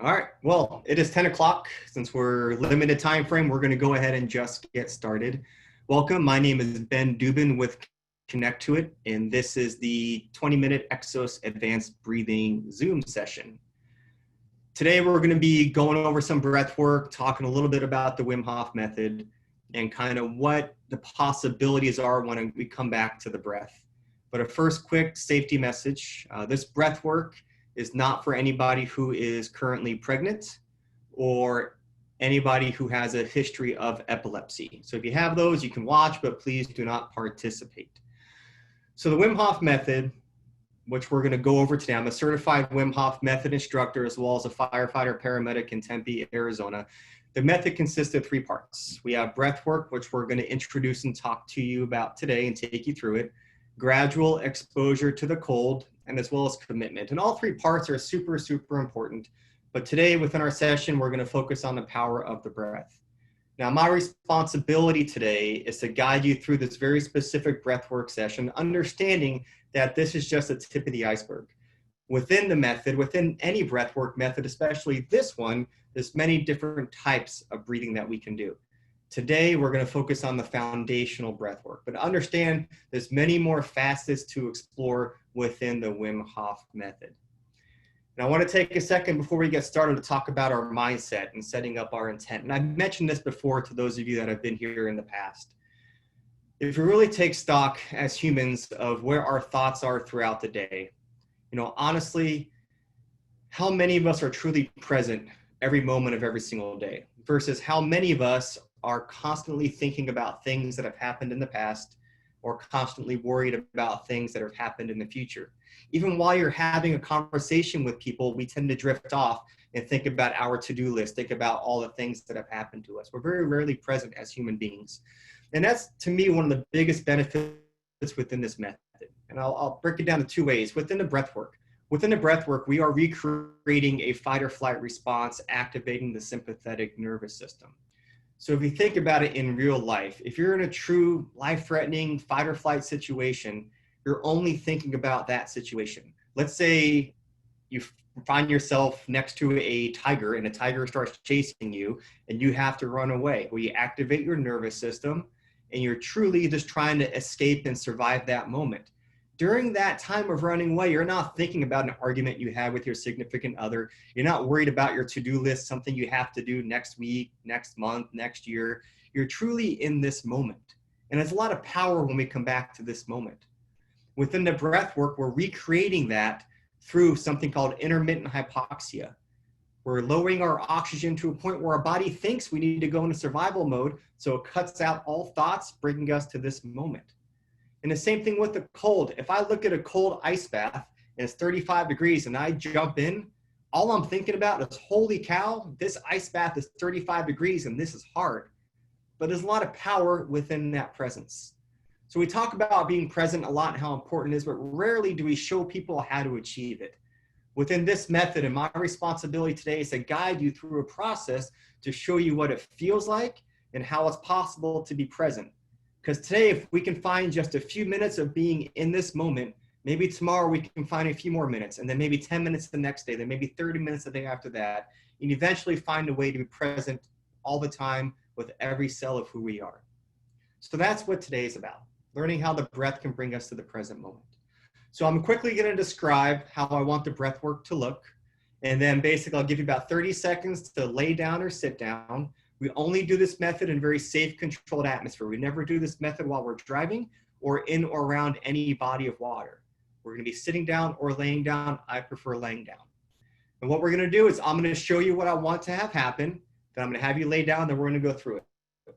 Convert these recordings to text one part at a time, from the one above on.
All right, well, it is 10 o'clock. Since we're limited time frame, we're gonna go ahead and just get started. Welcome, my name is Ben Dubin with Connect to It, and this is the 20-minute Exos Advanced Breathing Zoom session. Today, we're gonna be going over some breath work, talking a little bit about the Wim Hof Method, and kind of what the possibilities are when we come back to the breath. But a first quick safety message, this breath work is not for anybody who is currently pregnant or anybody who has a history of epilepsy. So if you have those, you can watch, but please do not participate. So the Wim Hof Method, which we're gonna go over today, I'm a certified Wim Hof Method instructor, as well as a firefighter paramedic in Tempe, Arizona. The method consists of 3 parts. We have breath work, which we're gonna introduce and talk to you about today and take you through it, gradual exposure to the cold, and as well as commitment. And all 3 parts are super, super important. But today within our session, we're gonna focus on the power of the breath. Now, my responsibility today is to guide you through this very specific breathwork session, understanding that this is just the tip of the iceberg. Within the method, within any breathwork method, especially this one, there's many different types of breathing that we can do. Today, we're going to focus on the foundational breath work, but understand there's many more facets to explore within the Wim Hof Method. And I want to take a second before we get started to talk about our mindset and setting up our intent. And I've mentioned this before to those of you that have been here in the past. If you really take stock as humans of where our thoughts are throughout the day, honestly, how many of us are truly present every moment of every single day versus how many of us are constantly thinking about things that have happened in the past or constantly worried about things that have happened in the future. Even while you're having a conversation with people, we tend to drift off and think about our to-do list, think about all the things that have happened to us. We're very rarely present as human beings. And that's, to me, one of the biggest benefits within this method. And I'll break it down in 2 ways. Within the breath work, we are recreating a fight or flight response, activating the sympathetic nervous system. So if you think about it in real life, if you're in a true life-threatening fight or flight situation, you're only thinking about that situation. Let's say you find yourself next to a tiger and a tiger starts chasing you and you have to run away. Well, you activate your nervous system and you're truly just trying to escape and survive that moment. During that time of running away, you're not thinking about an argument you had with your significant other. You're not worried about your to-do list, something you have to do next week, next month, next year. You're truly in this moment. And there's a lot of power when we come back to this moment. Within the breath work, we're recreating that through something called intermittent hypoxia. We're lowering our oxygen to a point where our body thinks we need to go into survival mode, so it cuts out all thoughts, bringing us to this moment. And the same thing with the cold. If I look at a cold ice bath and it's 35 degrees and I jump in, all I'm thinking about is, holy cow, this ice bath is 35 degrees and this is hard. But there's a lot of power within that presence. So we talk about being present a lot and how important it is, but rarely do we show people how to achieve it. Within this method, and my responsibility today is to guide you through a process to show you what it feels like and how it's possible to be present. Because today, if we can find just a few minutes of being in this moment, maybe tomorrow we can find a few more minutes, and then maybe 10 minutes the next day, then maybe 30 minutes the day after that, and eventually find a way to be present all the time with every cell of who we are. So that's what today is about, learning how the breath can bring us to the present moment. So I'm quickly going to describe how I want the breath work to look, and then basically I'll give you about 30 seconds to lay down or sit down. We only do this method in very safe, controlled atmosphere. We never do this method while we're driving or in or around any body of water. We're going to be sitting down or laying down. I prefer laying down. And what we're going to do is I'm going to show you what I want to have happen. Then I'm going to have you lay down, then we're going to go through it.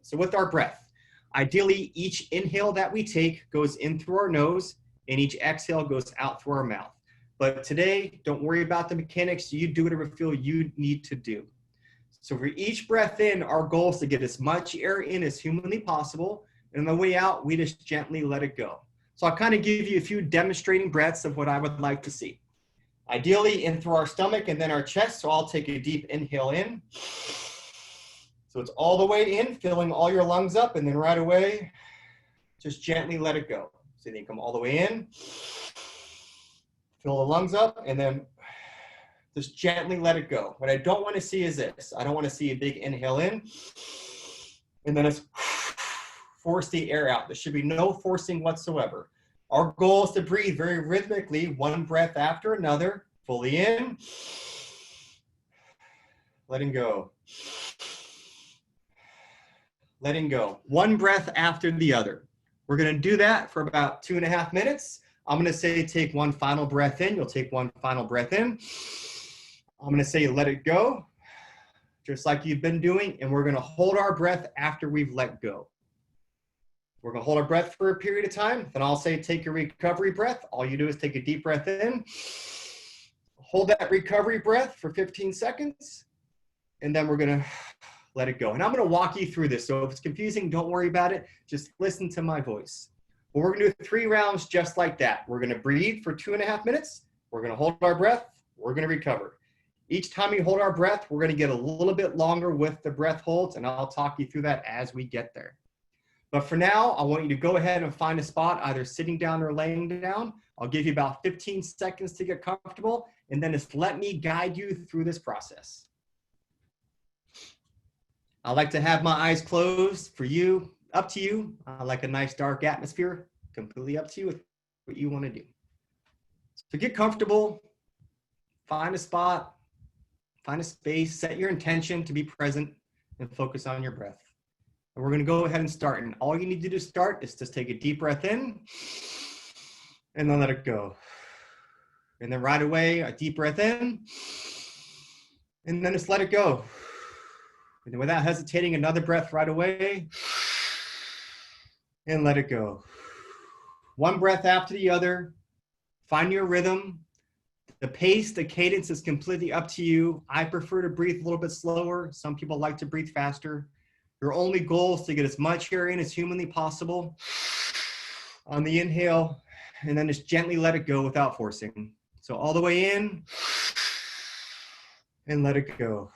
So with our breath, ideally each inhale that we take goes in through our nose and each exhale goes out through our mouth. But today, don't worry about the mechanics. You do whatever you feel you need to do. So for each breath in, our goal is to get as much air in as humanly possible. And on the way out, we just gently let it go. So I'll kind of give you a few demonstrating breaths of what I would like to see. Ideally in through our stomach and then our chest. So I'll take a deep inhale in. So it's all the way in, filling all your lungs up, and then right away, just gently let it go. So then you come all the way in, fill the lungs up, and then Just gently let it go. What I don't want to see is this. I don't want to see a big inhale in, and then it's force the air out. There should be no forcing whatsoever. Our goal is to breathe very rhythmically, one breath after another, fully in, letting go. Letting go. One breath after the other. We're going to do that for about 2.5 minutes. I'm going to say take one final breath in. You'll take one final breath in. I'm going to say let it go, just like you've been doing, and we're going to hold our breath after we've let go. We're going to hold our breath for a period of time. Then I'll say take your recovery breath. All you do is take a deep breath in. Hold that recovery breath for 15 seconds, and then we're going to let it go. And I'm going to walk you through this. So if it's confusing, don't worry about it. Just listen to my voice. But we're going to do 3 rounds just like that. We're going to breathe for 2.5 minutes. We're going to hold our breath. We're going to recover. Each time we hold our breath, we're going to get a little bit longer with the breath holds, and I'll talk you through that as we get there. But for now, I want you to go ahead and find a spot, either sitting down or laying down. I'll give you about 15 seconds to get comfortable, and then just let me guide you through this process. I like to have my eyes closed. For you, up to you. I like a nice dark atmosphere. Completely up to you with what you want to do. So get comfortable, find a spot, find a space, set your intention to be present, and focus on your breath. And we're going to go ahead and start. And all you need to do to start is just take a deep breath in and then let it go. And then right away, a deep breath in and then just let it go. And then without hesitating, another breath right away and let it go. One breath after the other. Find your rhythm. The pace, the cadence is completely up to you. I prefer to breathe a little bit slower. Some people like to breathe faster. Your only goal is to get as much air in as humanly possible on the inhale, and then just gently let it go without forcing. So all the way in and let it go.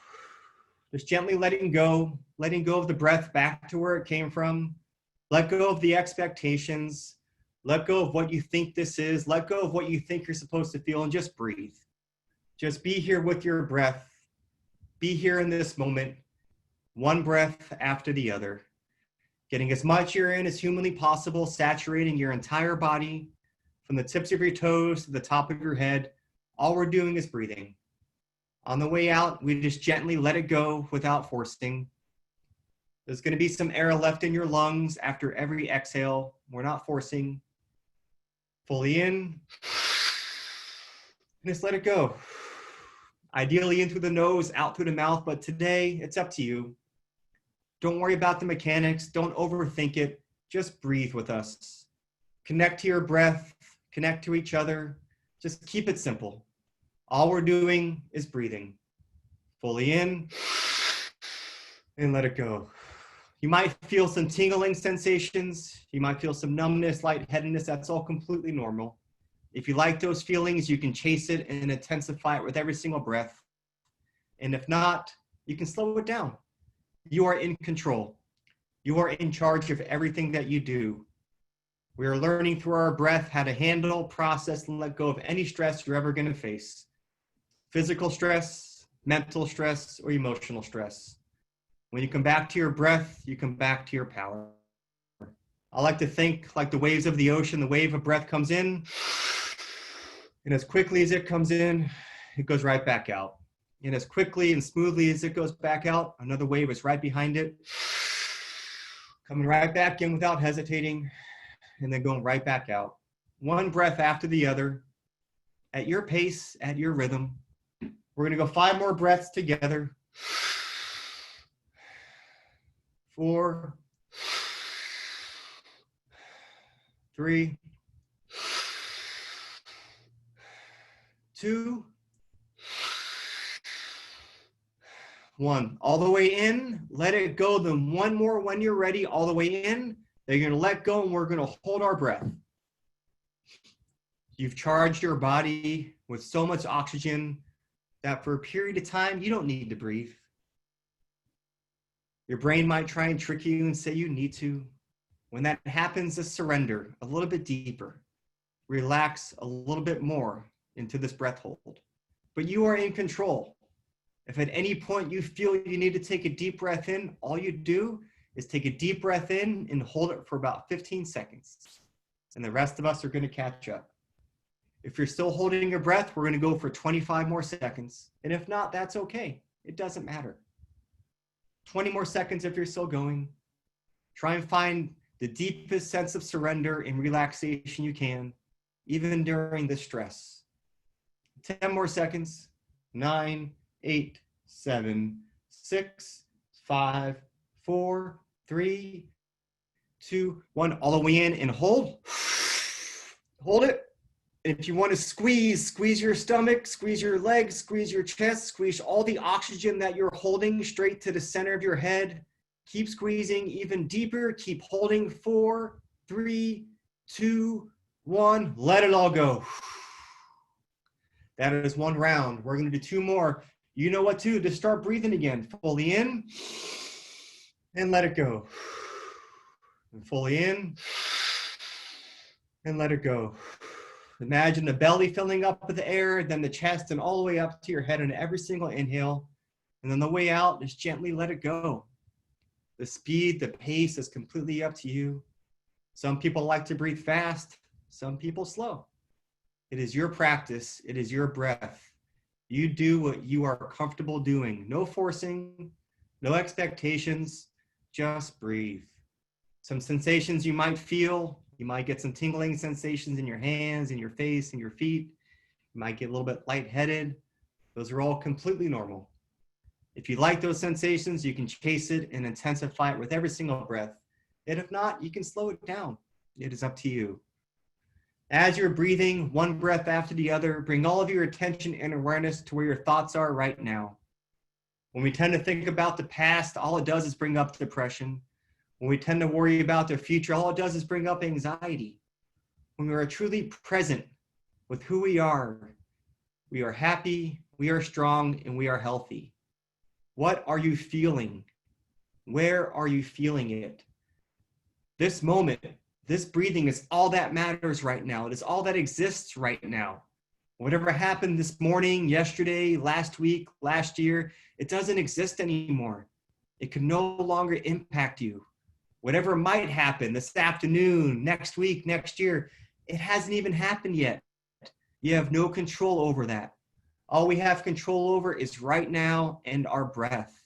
Just gently letting go of the breath back to where it came from. Let go of the expectations. Let go of what you think this is. Let go of what you think you're supposed to feel, and just breathe. Just be here with your breath. Be here in this moment, one breath after the other. Getting as much air in as humanly possible, saturating your entire body from the tips of your toes to the top of your head. All we're doing is breathing. On the way out, we just gently let it go without forcing. There's going to be some air left in your lungs after every exhale. We're not forcing. Fully in, and just let it go. Ideally in through the nose, out through the mouth, but today it's up to you. Don't worry about the mechanics. Don't overthink it. Just breathe with us. Connect to your breath, connect to each other. Just keep it simple. All we're doing is breathing. Fully in, and let it go. You might feel some tingling sensations. You might feel some numbness, lightheadedness. That's all completely normal. If you like those feelings, you can chase it and intensify it with every single breath. And if not, you can slow it down. You are in control. You are in charge of everything that you do. We are learning through our breath how to handle, process, and let go of any stress you're ever going to face. Physical stress, mental stress, or emotional stress. When you come back to your breath, you come back to your power. I like to think like the waves of the ocean. The wave of breath comes in, and as quickly as it comes in, it goes right back out. And as quickly and smoothly as it goes back out, another wave is right behind it, coming right back in without hesitating, and then going right back out. One breath after the other, at your pace, at your rhythm. We're going to go 5 more breaths together. 4, 3, 2, 1. All the way in, let it go. Then one more when you're ready, all the way in. Then you're going to let go, and we're going to hold our breath. You've charged your body with so much oxygen that for a period of time, you don't need to breathe. Your brain might try and trick you and say you need to. When that happens, just surrender a little bit deeper. Relax a little bit more into this breath hold. but you are in control. If at any point you feel you need to take a deep breath in, all you do is take a deep breath in and hold it for about 15 seconds. And the rest of us are going to catch up. If you're still holding your breath, we're going to go for 25 more seconds. And if not, that's okay. It doesn't matter. 20 more seconds if you're still going. Try and find the deepest sense of surrender and relaxation you can, even during the stress. 10 more seconds. 9, 8, 7, 6, 5, 4, 3, 2, 1. All the way in and hold. Hold it. If you want to squeeze your stomach, squeeze your legs, squeeze your chest, squeeze all the oxygen that you're holding straight to the center of your head. Keep squeezing even deeper. Keep holding. 4, 3, 2, 1. Let it all go. That is one round. We're going to do 2 more. You know what to do. Start breathing again. Fully in and let it go. And fully in and let it go. Imagine the belly filling up with the air, then the chest, and all the way up to your head on every single inhale. And then the way out, just gently let it go. The speed, the pace is completely up to you. Some people like to breathe fast, some people slow. It is your practice. It is your breath. You do what you are comfortable doing. No forcing, no expectations, just breathe. Some sensations you might feel. You might get some tingling sensations in your hands, in your face, in your feet. You might get a little bit lightheaded. Those are all completely normal. If you like those sensations, you can chase it and intensify it with every single breath. And if not, you can slow it down. It is up to you. As you're breathing, one breath after the other, bring all of your attention and awareness to where your thoughts are right now. When we tend to think about the past, all it does is bring up depression. When we tend to worry about the future, all it does is bring up anxiety. When we are truly present with who we are happy, we are strong, and we are healthy. What are you feeling? Where are you feeling it? This moment, this breathing is all that matters right now. It is all that exists right now. Whatever happened this morning, yesterday, last week, last year, it doesn't exist anymore. It can no longer impact you. Whatever might happen this afternoon, next week, next year, it hasn't even happened yet. You have no control over that. All we have control over is right now and our breath.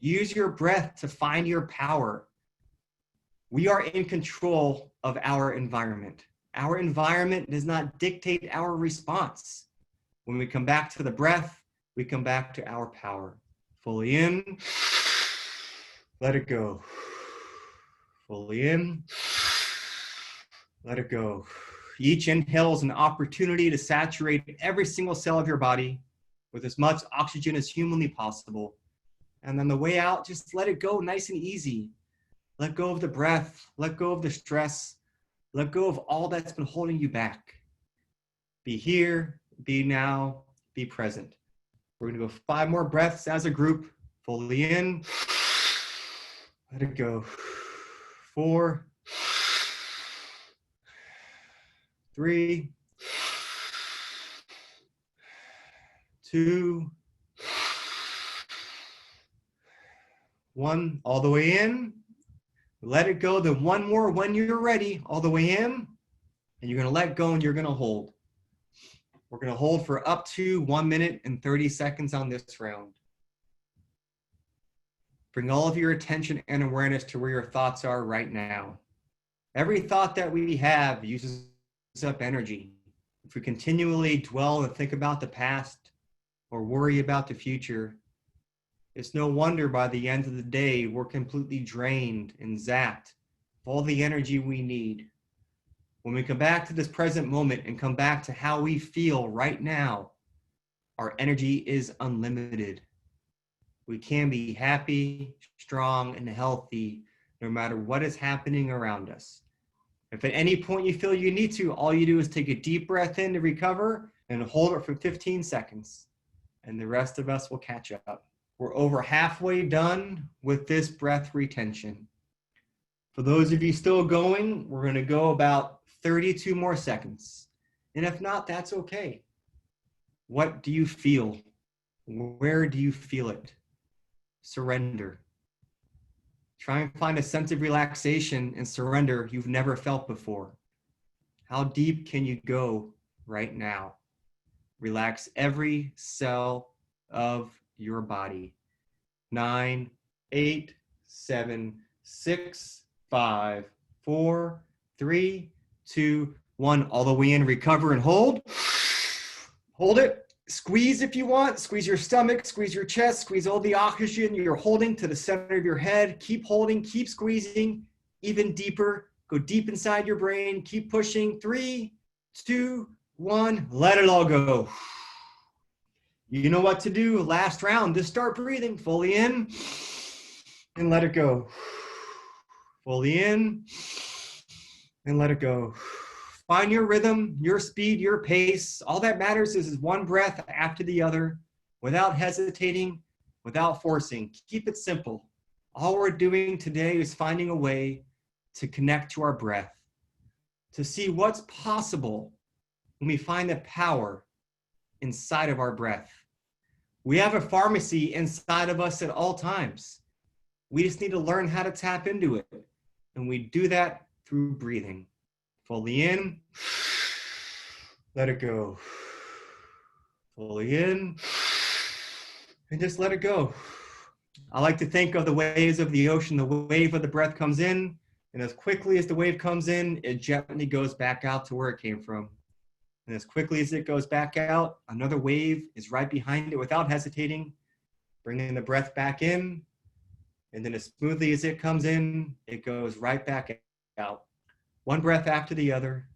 Use your breath to find your power. We are in control of our environment. Our environment does not dictate our response. When we come back to the breath, we come back to our power. Fully in, let it go. Fully in, let it go. Each inhale is an opportunity to saturate every single cell of your body with as much oxygen as humanly possible. And then the way out, just let it go nice and easy. Let go of the breath, let go of the stress, let go of all that's been holding you back. Be here, be now, be present. We're gonna go 5 more breaths as a group. Fully in, let it go. 4, 3, 2, 1. All the way in. Let it go. Then 1 more when you're ready. All the way in. And you're going to let go and you're going to hold. We're going to hold for up to 1 minute and 30 seconds on this round. Bring all of your attention and awareness to where your thoughts are right now. Every thought that we have uses up energy. If we continually dwell and think about the past or worry about the future, it's no wonder by the end of the day, we're completely drained and zapped of all the energy we need. When we come back to this present moment and come back to how we feel right now, our energy is unlimited. We can be happy, strong, and healthy no matter what is happening around us. If at any point you feel you need to, all you do is take a deep breath in to recover and hold it for 15 seconds. And the rest of us will catch up. We're over halfway done with this breath retention. For those of you still going, we're going to go about 32 more seconds. And if not, that's okay. What do you feel? Where do you feel it? Surrender. Try and find a sense of relaxation and surrender you've never felt before. How deep can you go right now? Relax every cell of your body. 9, 8, 7, 6, 5, 4, 3, 2, 1. All the way in, recover and hold. Hold it. Squeeze if you want. Squeeze your stomach, squeeze your chest, squeeze all the oxygen you're holding to the center of your head. Keep holding, keep squeezing, even deeper. Go deep inside your brain. Keep pushing. 3, 2, 1. Let it all go. You know what to do. Last round. Just start breathing fully in and let it go. Fully in and let it go. Find your rhythm, your speed, your pace. All that matters is one breath after the other, without hesitating, without forcing. Keep it simple. All we're doing today is finding a way to connect to our breath, to see what's possible when we find the power inside of our breath. We have a pharmacy inside of us at all times. We just need to learn how to tap into it. And we do that through breathing. Fully in, let it go. Fully in, and just let it go. I like to think of the waves of the ocean. The wave of the breath comes in, and as quickly as the wave comes in, it gently goes back out to where it came from. And as quickly as it goes back out, another wave is right behind it without hesitating, bringing the breath back in, and then as smoothly as it comes in, it goes right back out. One breath after the other.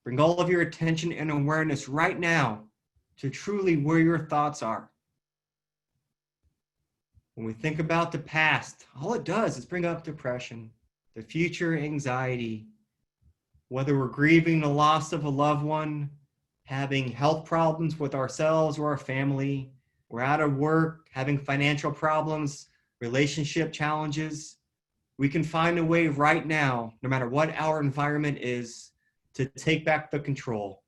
Bring all of your attention and awareness right now to truly where your thoughts are. When we think about the past, all it does is bring up depression, the future anxiety, whether we're grieving the loss of a loved one, having health problems with ourselves or our family, we're out of work, having financial problems, relationship challenges. We can find a way right now, no matter what our environment is, to take back the control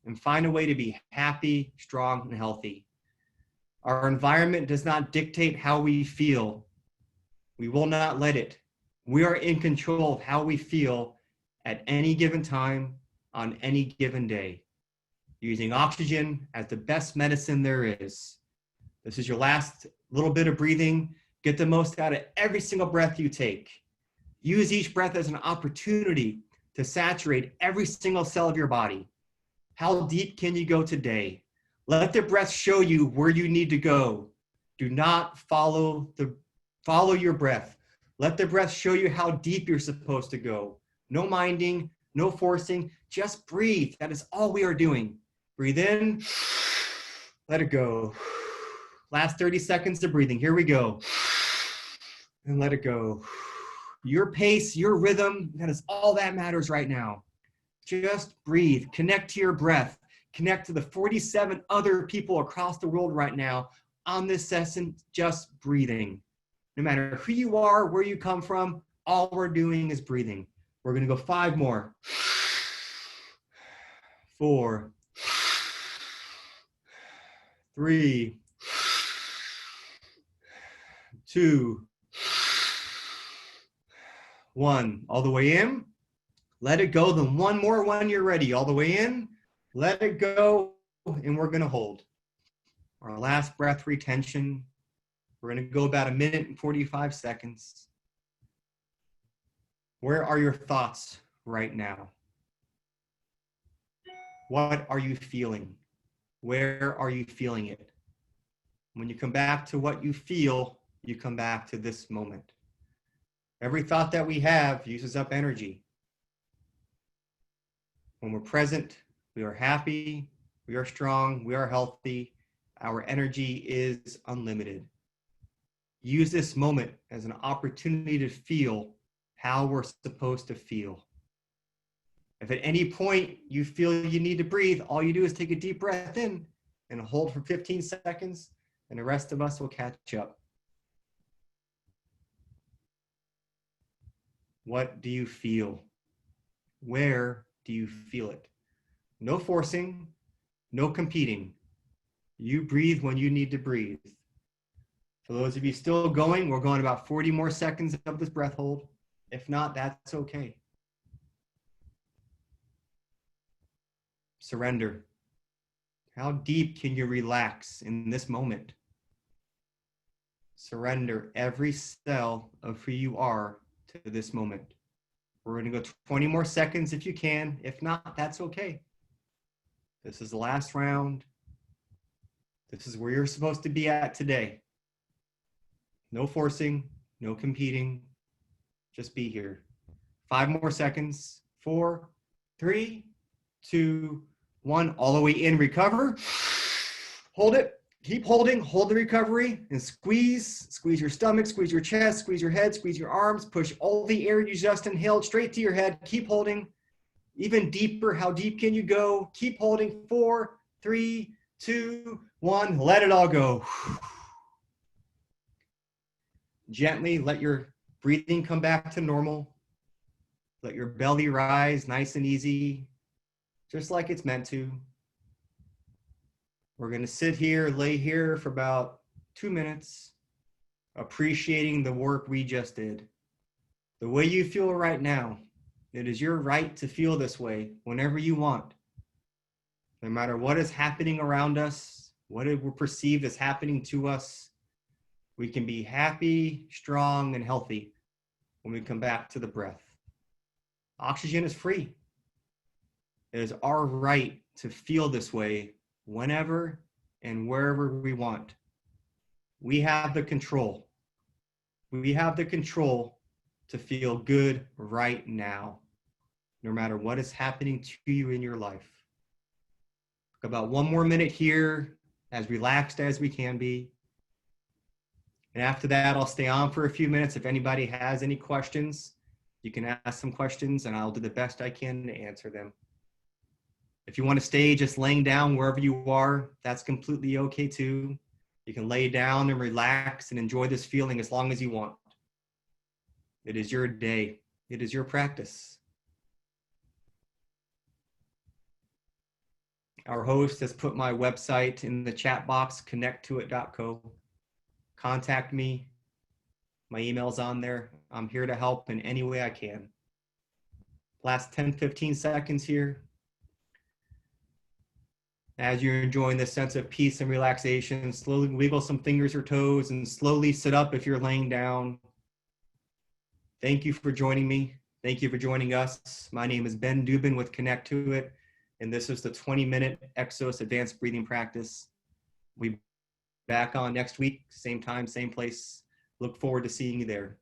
and find a way to be happy, strong, and healthy. Our environment does not dictate how we feel. We will not let it. We are in control of how we feel at any given time, on any given day, using oxygen as the best medicine there is. This is your last little bit of breathing. Get the most out of every single breath you take. Use each breath as an opportunity to saturate every single cell of your body. How deep can you go today? Let the breath show you where you need to go. Do not follow your breath. Let the breath show you how deep you're supposed to go. No minding, no forcing, just breathe. That is all we are doing. Breathe in, let it go. Last 30 seconds of breathing. Here we go. And let it go. Your pace, your rhythm, that is all that matters right now. Just breathe. Connect to your breath. Connect to the 47 other people across the world right now on this session, just breathing. No matter who you are, where you come from, all we're doing is breathing. We're going to go 5 more. 4, 3, 2, 1. All the way in. Let it go. Then one more when you're ready. All the way in. Let it go. And we're going to hold. Our last breath retention. We're going to go about 1 minute and 45 seconds. Where are your thoughts right now? What are you feeling? Where are you feeling it? When you come back to what you feel, you come back to this moment. Every thought that we have uses up energy. When we're present, we are happy, we are strong, we are healthy. Our energy is unlimited. Use this moment as an opportunity to feel how we're supposed to feel. If at any point you feel you need to breathe, all you do is take a deep breath in and hold for 15 seconds, and the rest of us will catch up. What do you feel? Where do you feel it? No forcing, no competing. You breathe when you need to breathe. For those of you still going, we're going about 40 more seconds of this breath hold. If not, that's okay. Surrender. How deep can you relax in this moment? Surrender every cell of who you are to this moment. We're going to go 20 more seconds if you can. If not, that's okay. This is the last round. This is where you're supposed to be at today. No forcing, no competing. Just be here. 5 more seconds. 4, 3, 2, 1. All the way in, recover. Hold it. Keep holding. Hold the recovery and squeeze. Squeeze your stomach, squeeze your chest, squeeze your head, squeeze your arms. Push all the air you just inhaled straight to your head. Keep holding. Even deeper. How deep can you go? Keep holding. 4, 3, 2, 1. Let it all go. Gently let your breathing come back to normal. Let your belly rise nice and easy, just like it's meant to. We're going to sit here, lay here for about 2 minutes, appreciating the work we just did. The way you feel right now, it is your right to feel this way whenever you want. No matter what is happening around us, what it will perceive as happening to us, we can be happy, strong, and healthy when we come back to the breath. Oxygen is free. It is our right to feel this way whenever and wherever we want. We have the control. We have the control to feel good right now, no matter what is happening to you in your life. About 1 more minute here, as relaxed as we can be. And after that, I'll stay on for a few minutes. If anybody has any questions, you can ask some questions and I'll do the best I can to answer them. If you want to stay just laying down wherever you are, that's completely okay too. You can lay down and relax and enjoy this feeling as long as you want. It is your day. It is your practice. Our host has put my website in the chat box, connecttoit.co. Contact me. My email's on there. I'm here to help in any way I can. Last 10, 15 seconds here. As you're enjoying this sense of peace and relaxation, slowly wiggle some fingers or toes and slowly sit up if you're laying down. Thank you for joining me. Thank you for joining us. My name is Ben Dubin with Connect to It, and this is the 20-minute Exos Advanced Breathing Practice. We'll be back on next week, same time, same place. Look forward to seeing you there.